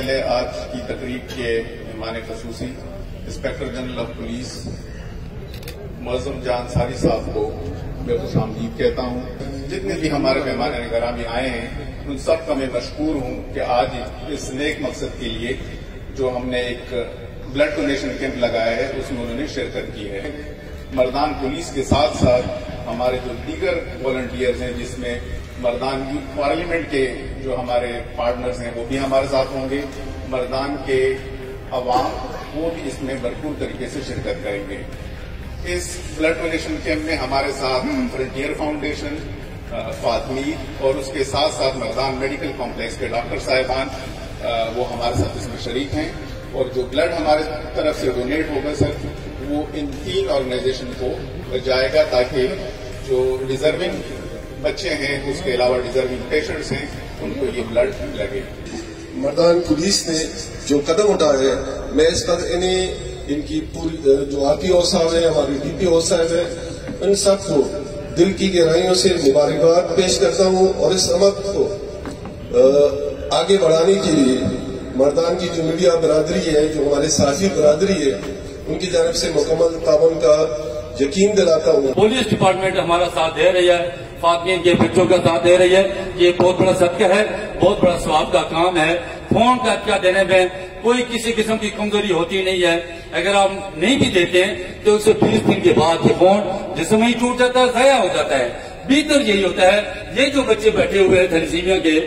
پہلے آج کی تقریب کے مہمان خصوصی انسپکٹر جنرل آف پولیس معظم جاں انصاری صاحب کو میں خوش آمدید کہتا ہوں. جتنے بھی ہمارے مہمان گرامی آئے ہیں ان سب کا میں مشکور ہوں کہ آج اس نیک مقصد کے لیے جو ہم نے ایک بلڈ ڈونیشن کیمپ لگایا ہے اس میں انہوں نے شرکت کی ہے. مردان پولیس کے ساتھ ساتھ ہمارے جو دیگر والنٹیئرز ہیں جس میں مردان پارلیمنٹ کے جو ہمارے پارٹنرز ہیں وہ بھی ہمارے ساتھ ہوں گے. مردان کے عوام وہ بھی اس میں بھرپور طریقے سے شرکت کریں گے. اس بلڈ ڈونیشن کیمپ میں ہمارے ساتھ فرنٹیئر فاؤنڈیشن فاطمی اور اس کے ساتھ ساتھ مردان میڈیکل کمپلیکس کے ڈاکٹر صاحبان وہ ہمارے ساتھ اس میں شریک ہیں. اور جو بلڈ ہمارے طرف سے ڈونیٹ ہوگا سر وہ ان 3 آرگنائزیشن کو جائے گا تاکہ جو ڈیزرونگ بچے ہیں اس کے علاوہ ڈیزرونگ پیشنٹس ہیں ان کو یہ بلڈ لگے. مردان پولیس نے جو قدم اٹھائے ہیں میں اس پر ان کی پوری جو آر ٹی او صاحب ہیں ہمارے ڈی پی او صاحب ہیں ان سب کو دل کی گہرائیوں سے مبارکباد پیش کرتا ہوں. اور اس عمل کو آگے بڑھانے کے لیے مردان کی جو میڈیا برادری ہے جو ہمارے صحافی برادری ہے ان کی جانب سے مکمل تعاون کا یقین دلاتا ہوں. پولیس ڈپارٹمنٹ ہمارا ساتھ دے رہی ہے، فاطمیہ کے بچوں کا ساتھ دے رہی ہے. یہ بہت بڑا صدقہ ہے، بہت بڑا ثواب کا کام ہے. فون کا کیا دینے میں کوئی کسی قسم کی کمزوری ہوتی نہیں ہے. اگر آپ نہیں بھی دیتے ہیں تو 120 دن کے بعد یہ فون جسم ہی ٹوٹ جاتا ہے، ضائع ہو جاتا ہے. بہتر یہی ہوتا ہے یہ جو بچے بیٹھے ہوئے ہیں تھیلیسیمیا کے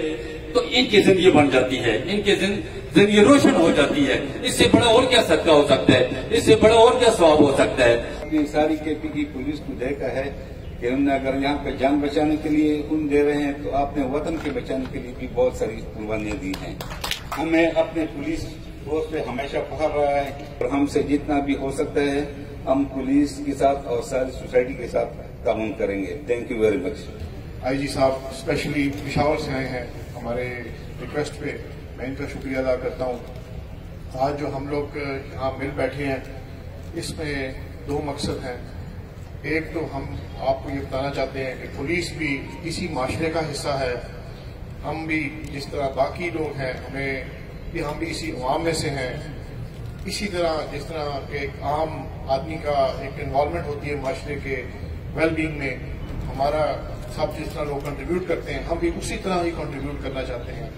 تو ان کی زندگی بن جاتی ہے، ان کی زندگی روشن ہو جاتی ہے. اس سے بڑا اور کیا صدقہ ہو سکتا ہے، اس سے بڑا اور کیا ثواب ہو سکتا ہے. ساری کے پی کی پولیس کو دیکھا ہے کہ انہوں نے اگر یہاں پہ جان بچانے کے لیے خون دے رہے ہیں تو آپ نے وطن کے بچانے کے لیے بھی بہت ساری قربانیاں دی ہیں. ہمیں اپنے پولیس فورس پہ ہمیشہ فخر رہا ہے اور ہم سے جتنا بھی ہو سکتا ہے ہم پولیس کے ساتھ اور ساری سوسائٹی کے ساتھ تعاون کریں گے. Thank you very much. I G صاحب اسپیشلی پشاور سے آئے ہیں ہمارے ریکویسٹ پہ، میں ان کا شکریہ ادا کرتا ہوں. آج جو ہم لوگ یہاں مل بیٹھے ہیں اس میں 2 مقصد ہیں. ایک تو ہم آپ کو یہ بتانا چاہتے ہیں کہ پولیس بھی اسی معاشرے کا حصہ ہے. ہم بھی جس طرح باقی لوگ ہیں ہم بھی اسی عوام میں سے ہیں. اسی طرح جس طرح ایک عام آدمی کا ایک انوالومنٹ ہوتی ہے معاشرے کے ویل بینگ میں، ہمارا سب جس طرح لوگ کنٹریبیوٹ کرتے ہیں ہم بھی اسی طرح ہی کنٹریبیوٹ کرنا چاہتے ہیں.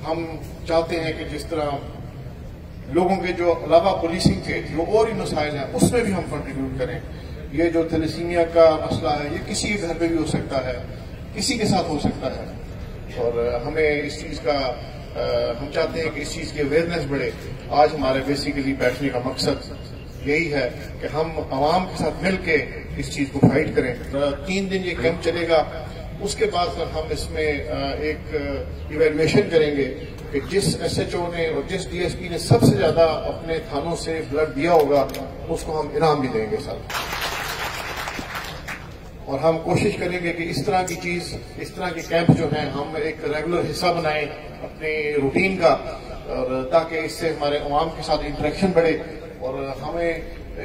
ہم چاہتے ہیں کہ جس طرح لوگوں کے جو علاوہ پولیسنگ کے جو اور ہی مسائل ہیں اس میں بھی ہم کنٹریبیوٹ کریں. یہ جو تھیلیسیمیا کا مسئلہ ہے یہ کسی کے گھر پہ بھی ہو سکتا ہے، کسی کے ساتھ ہو سکتا ہے. اور ہمیں اس چیز کا ہم چاہتے ہیں کہ اس چیز کی اویئرنیس بڑھے. آج ہمارے بیسیکلی بیٹھنے کا مقصد یہی ہے کہ ہم عوام کے ساتھ مل کے اس چیز کو فائٹ کریں. 3 دن یہ کیمپ چلے گا. اس کے بعد پھر ہم اس میں ایک ایویلویشن کریں گے کہ جس ایس ایچ او نے اور جس ڈی ایس پی نے سب سے زیادہ اپنے تھانوں سے بلڈ دیا ہوگا اس کو ہم انعام بھی دیں گے ساتھ. اور ہم کوشش کریں گے کہ اس طرح کی چیز، اس طرح کے کیمپ جو ہیں ہم ایک ریگولر حصہ بنائیں اپنے روٹین کا، اور تاکہ اس سے ہمارے عوام کے ساتھ انٹریکشن بڑھے. اور ہمیں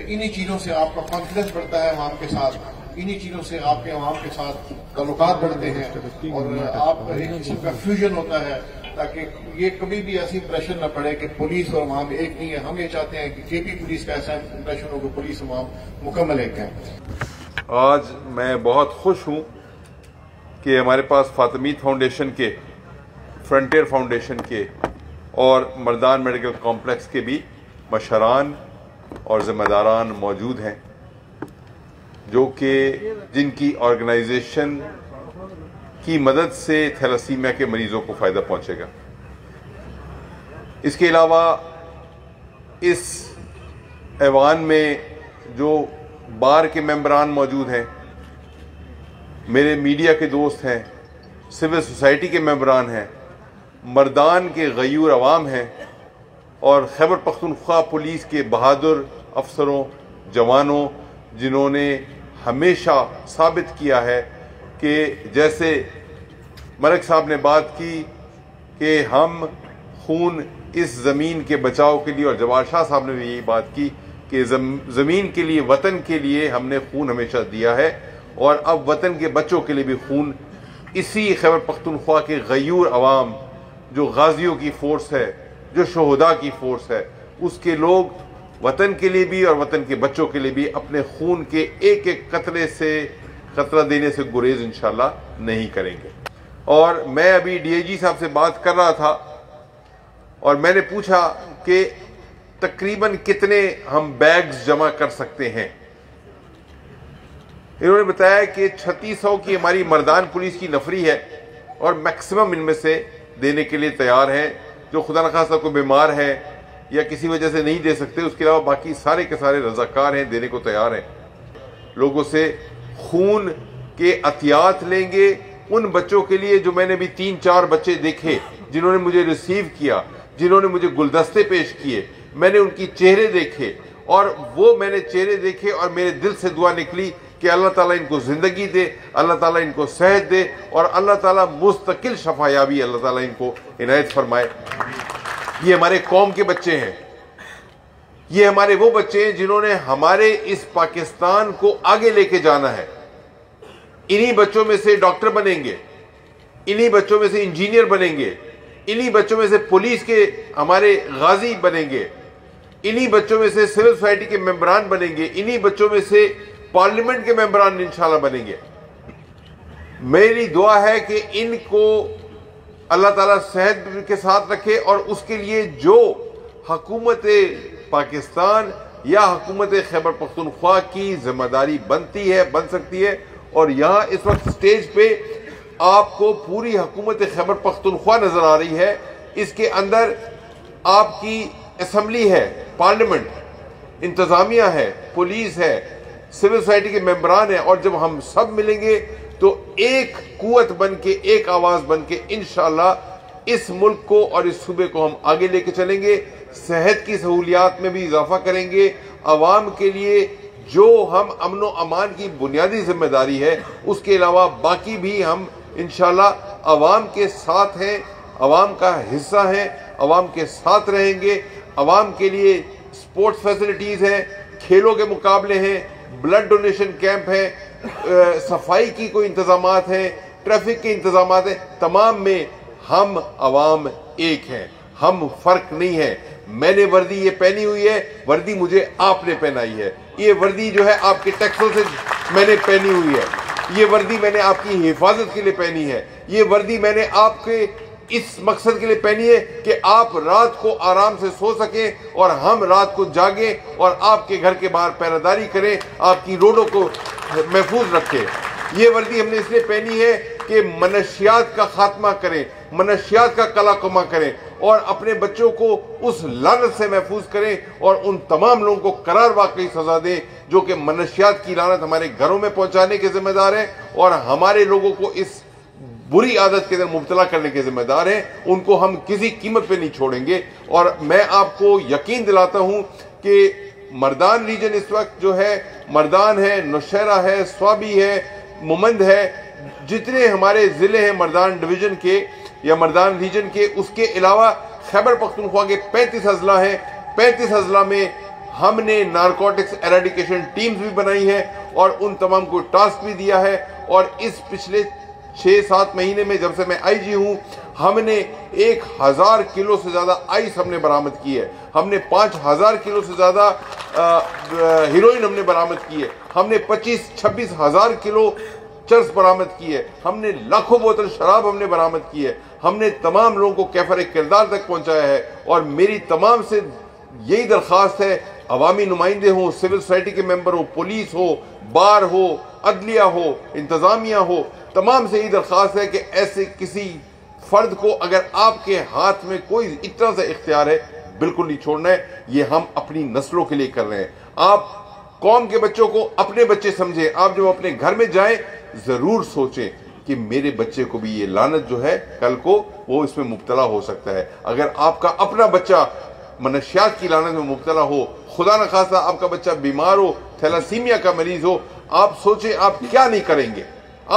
انہی چیزوں سے آپ کا کانفیڈنس بڑھتا ہے عوام کے ساتھ، انہی چیزوں سے آپ کے عوام کے ساتھ تعلقات بڑھتے ہیں اور آپ ایک قسم کا فیوژن ہوتا ہے تاکہ یہ کبھی بھی ایسی امپریشن نہ پڑے کہ پولیس اور عوام ایک نہیں ہے. ہم یہ چاہتے ہیں کہ کے پی پولیس کا ایسا امپریشن ہو کہ پولیس عوام مکمل ایک ہے. آج میں بہت خوش ہوں کہ ہمارے پاس فاطمی فاؤنڈیشن کے، فرنٹیئر فاؤنڈیشن کے اور مردان میڈیکل کمپلیکس کے بھی مشران اور ذمہ داران موجود ہیں جو کہ جن کی آرگنائزیشن کی مدد سے تھیلیسیمیا کے مریضوں کو فائدہ پہنچے گا. اس کے علاوہ اس ایوان میں جو بار کے ممبران موجود ہیں، میرے میڈیا کے دوست ہیں، سول سوسائٹی کے ممبران ہیں، مردان کے غیور عوام ہیں اور خیبر پختونخوا پولیس کے بہادر افسروں، جوانوں جنہوں نے ہمیشہ ثابت کیا ہے کہ جیسے ملک صاحب نے بات کی کہ ہم خون اس زمین کے بچاؤ کے لیے، اور جوار شاہ صاحب نے بھی یہی بات کی کہ زمین کے لیے، وطن کے لیے ہم نے خون ہمیشہ دیا ہے اور اب وطن کے بچوں کے لیے بھی خون. اسی خیبر پختونخوا کے غیور عوام جو غازیوں کی فورس ہے، جو شہداء کی فورس ہے، اس کے لوگ وطن کے لیے بھی اور وطن کے بچوں کے لیے بھی اپنے خون کے ایک ایک قطرہ دینے سے گریز انشاءاللہ نہیں کریں گے۔ اور میں ابھی ڈی آئی جی صاحب سے بات کر رہا تھا اور میں نے پوچھا کہ تقریباً کتنے ہم بیگز جمع کر سکتے ہیں۔ انہوں نے بتایا کہ 3600 کی ہماری مردان پولیس کی نفری ہے اور میکسیمم ان میں سے دینے کے لیے تیار ہیں۔ جو خدا نخواستہ کوئی بیمار ہے یا کسی وجہ سے نہیں دے سکتے، اس کے علاوہ باقی سارے کے سارے رضاکار ہیں، دینے کو تیار ہیں۔ لوگوں سے خون کے عطیات لیں گے ان بچوں کے لیے جو میں نے بھی 3-4 بچے دیکھے جنہوں نے مجھے ریسیو کیا، جنہوں نے مجھے گلدستے پیش کیے، میں نے ان کی چہرے دیکھے اور وہ میں نے چہرے دیکھے اور میرے دل سے دعا نکلی کہ اللہ تعالیٰ ان کو زندگی دے، اللہ تعالیٰ ان کو صحت دے اور اللہ تعالیٰ مستقل شفا یابی اللہ تعالیٰ ان کو عنایت فرمائے۔ یہ ہمارے قوم کے بچے ہیں، یہ ہمارے وہ بچے ہیں جنہوں نے ہمارے اس پاکستان کو آگے لے کے جانا ہے۔ انہی بچوں میں سے ڈاکٹر بنیں گے، انہی بچوں میں سے انجینئر بنیں گے، انہی بچوں میں سے پولیس کے ہمارے غازی بنیں گے، انہی بچوں میں سے سول سوسائٹی کے ممبران بنیں گے، انہی بچوں میں سے پارلیمنٹ کے ممبران انشاءاللہ بنیں گے۔ میری دعا ہے کہ ان کو اللہ تعالیٰ صحت کے ساتھ رکھے اور اس کے لیے جو حکومت پاکستان یا حکومت خیبر پختونخوا کی ذمہ داری بنتی ہے، بن سکتی ہے۔ اور یہاں اس وقت سٹیج پہ آپ کو پوری حکومت خیبر پختونخوا نظر آ رہی ہے۔ اس کے اندر آپ کی اسمبلی ہے، پارلیمنٹ، انتظامیہ ہے، پولیس ہے، سول سوسائٹی کے ممبران ہیں، اور جب ہم سب ملیں گے تو ایک قوت بن کے، ایک آواز بن کے انشاءاللہ اس ملک کو اور اس صوبے کو ہم آگے لے کے چلیں گے۔ صحت کی سہولیات میں بھی اضافہ کریں گے۔ عوام کے لیے جو ہم امن و امان کی بنیادی ذمہ داری ہے، اس کے علاوہ باقی بھی ہم انشاءاللہ عوام کے ساتھ ہیں، عوام کا حصہ ہیں، عوام کے ساتھ رہیں گے۔ عوام کے لیے سپورٹس فیسلٹیز ہیں، کھیلوں کے مقابلے ہیں، بلڈ ڈونیشن کیمپ ہیں، صفائی کی کوئی انتظامات ہیں، ٹریفک کے انتظامات ہیں، تمام میں ہم عوام ایک ہیں، ہم فرق نہیں ہیں۔ میں نے وردی یہ پہنی ہوئی ہے، وردی مجھے آپ نے پہنائی ہے، یہ وردی جو ہے آپ کے ٹیکسوں سے میں نے پہنی ہوئی ہے، یہ وردی میں نے آپ کی حفاظت کے لیے پہنی ہے، یہ وردی میں نے آپ کے اس مقصد کے لیے پہنی ہے کہ آپ رات کو آرام سے سو سکیں اور ہم رات کو جاگیں اور آپ کے گھر کے باہر پہرہ کریں، آپ کی روڈوں کو محفوظ رکھیں۔ یہ وردی ہم نے اس لیے پہنی ہے کہ منشیات کا خاتمہ کریں، منشیات کا قلع کما کریں اور اپنے بچوں کو اس لعنت سے محفوظ کریں اور ان تمام لوگوں کو قرار واقعی سزا دیں جو کہ منشیات کی لعنت ہمارے گھروں میں پہنچانے کے ذمہ دار ہیں اور ہمارے لوگوں کو اس بری عادت کے اندر مبتلا کرنے کے ذمہ دار ہیں۔ ان کو ہم کسی قیمت پہ نہیں چھوڑیں گے۔ اور میں آپ کو یقین دلاتا ہوں کہ مردان ریجن اس وقت جو ہے، مردان ہے، نوشہرہ ہے، سوابی ہے، ممند ہے، جتنے ہمارے ضلع ہیں مردان ڈویژن کے یا مردان ریجن کے، اس کے علاوہ خیبر پختونخوا کے 35 اضلاع ہیں۔ 35 اضلاع میں ہم نے نارکوٹکس ایریڈیکیشن ٹیمز بھی بنائی ہیں اور ان تمام کو ٹاسک بھی دیا ہے۔ اور اس پچھلے 6-7 مہینے میں جب سے میں آئی جی ہوں، ہم نے 1000 کلو سے زیادہ آئس ہم نے برآمد کی ہے، ہم نے 5000 کلو سے زیادہ ہیروئن ہم نے برآمد کی ہے، ہم نے 25-26 ہزار کلو چرس برآمد کی ہے، ہم نے لاکھوں بوتل شراب ہم نے برآمد کی ہے، ہم نے تمام لوگوں کو کیفر کردار تک پہنچایا ہے۔ اور میری تمام سے یہی درخواست ہے، عوامی نمائندے ہوں، سول سوسائٹی کے ممبر ہوں، پولیس ہو، بار ہو، عدلیہ ہو، انتظامیہ ہو، تمام سے یہی درخواست ہے کہ ایسے کسی فرد کو اگر آپ کے ہاتھ میں کوئی اتنا سا اختیار ہے بالکل نہیں چھوڑنا ہے۔ یہ ہم اپنی نسلوں کے لیے کر رہے ہیں۔ آپ قوم کے بچوں کو اپنے بچے سمجھیں۔ آپ جب اپنے گھر میں جائیں ضرور سوچیں کہ میرے بچے کو بھی یہ لعنت جو ہے کل کو وہ اس میں مبتلا ہو سکتا ہے۔ اگر آپ کا اپنا بچہ منشیات کی لعنت میں مبتلا ہو، خدا نخواستہ آپ کا بچہ بیمار ہو، تھیلاسیمیا کا مریض ہو، آپ سوچیں آپ کیا نہیں کریں گے۔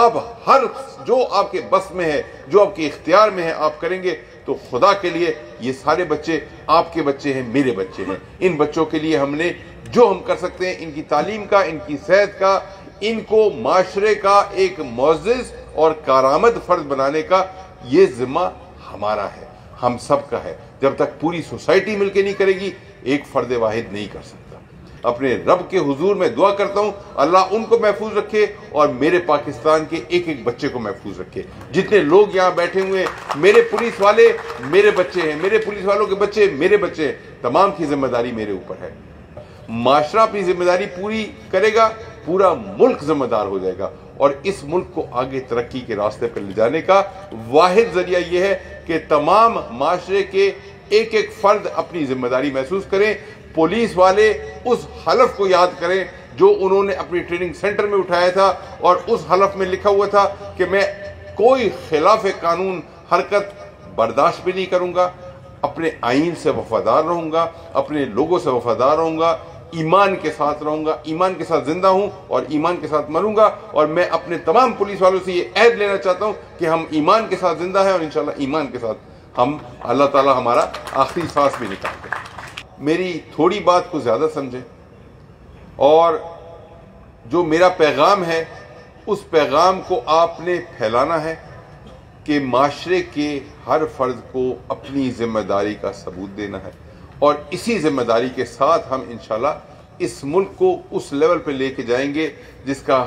آپ ہر جو آپ کے بس میں ہے، جو آپ کے اختیار میں ہے، آپ کریں گے تو خدا کے لیے یہ سارے بچے آپ کے بچے ہیں، میرے بچے ہیں۔ ان بچوں کے لیے ہم نے جو ہم کر سکتے ہیں، ان کی تعلیم کا، ان کی صحت کا، ان کو معاشرے کا ایک معزز اور کارآمد فرد بنانے کا یہ ذمہ ہمارا ہے، ہم سب کا ہے۔ جب تک پوری سوسائٹی مل کے نہیں کرے گی ایک فرد واحد نہیں کر سکتا۔ اپنے رب کے حضور میں دعا کرتا ہوں اللہ ان کو محفوظ رکھے اور میرے پاکستان کے ایک ایک بچے کو محفوظ رکھے۔ جتنے لوگ یہاں بیٹھے ہوئے میرے پولیس والے میرے بچے ہیں، میرے پولیس والوں کے بچے میرے بچے ہیں، تمام کی ذمہ داری میرے اوپر ہے۔ معاشرہ اپنی ذمہ داری پوری کرے گا، پورا ملک ذمہ دار ہو جائے گا، اور اس ملک کو آگے ترقی کے راستے پر لے جانے کا واحد ذریعہ یہ ہے کہ تمام معاشرے کے ایک ایک فرد اپنی ذمہ داری محسوس کریں۔ پولیس والے اس حلف کو یاد کریں جو انہوں نے اپنی ٹریننگ سینٹر میں اٹھایا تھا، اور اس حلف میں لکھا ہوا تھا کہ میں کوئی خلاف قانون حرکت برداشت بھی نہیں کروں گا، اپنے آئین سے وفادار رہوں گا، اپنے لوگوں سے وفادار رہوں گا، ایمان کے ساتھ رہوں گا، ایمان کے ساتھ زندہ ہوں اور ایمان کے ساتھ مروں گا۔ اور میں اپنے تمام پولیس والوں سے یہ عہد لینا چاہتا ہوں کہ ہم ایمان کے ساتھ زندہ ہیں، اور انشاءاللہ ایمان کے ساتھ ہم اللہ تعالی ہمارا آخری سانس بھی نکالتے ہیں۔ میری تھوڑی بات کو زیادہ سمجھیں، اور جو میرا پیغام ہے اس پیغام کو آپ نے پھیلانا ہے کہ معاشرے کے ہر فرد کو اپنی ذمہ داری کا ثبوت دینا ہے، اور اسی ذمہ داری کے ساتھ ہم انشاءاللہ اس ملک کو اس لیول پہ لے کے جائیں گے جس کا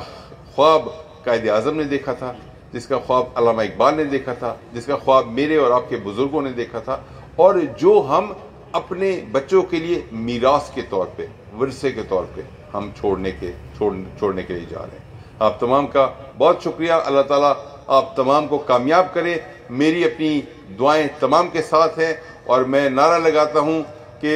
خواب قائد اعظم نے دیکھا تھا، جس کا خواب علامہ اقبال نے دیکھا تھا، جس کا خواب میرے اور آپ کے بزرگوں نے دیکھا تھا، اور جو ہم اپنے بچوں کے لیے میراث کے طور پہ، ورثے کے طور پہ ہم چھوڑنے کے لیے جا رہے ہیں۔ آپ تمام کا بہت شکریہ۔ اللہ تعالیٰ آپ تمام کو کامیاب کرے۔ میری اپنی دعائیں تمام کے ساتھ ہیں، اور میں نعرہ لگاتا ہوں کہ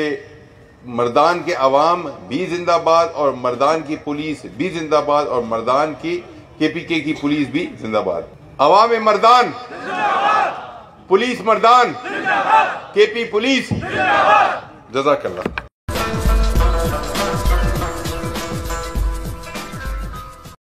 مردان کے عوام بھی زندہ باد، اور مردان کی پولیس بھی زندہ باد، اور مردان کی KPK کی پولیس بھی زندہ باد۔ عوام مردان، پولیس مردان، KP پولیس، جزاک اللہ۔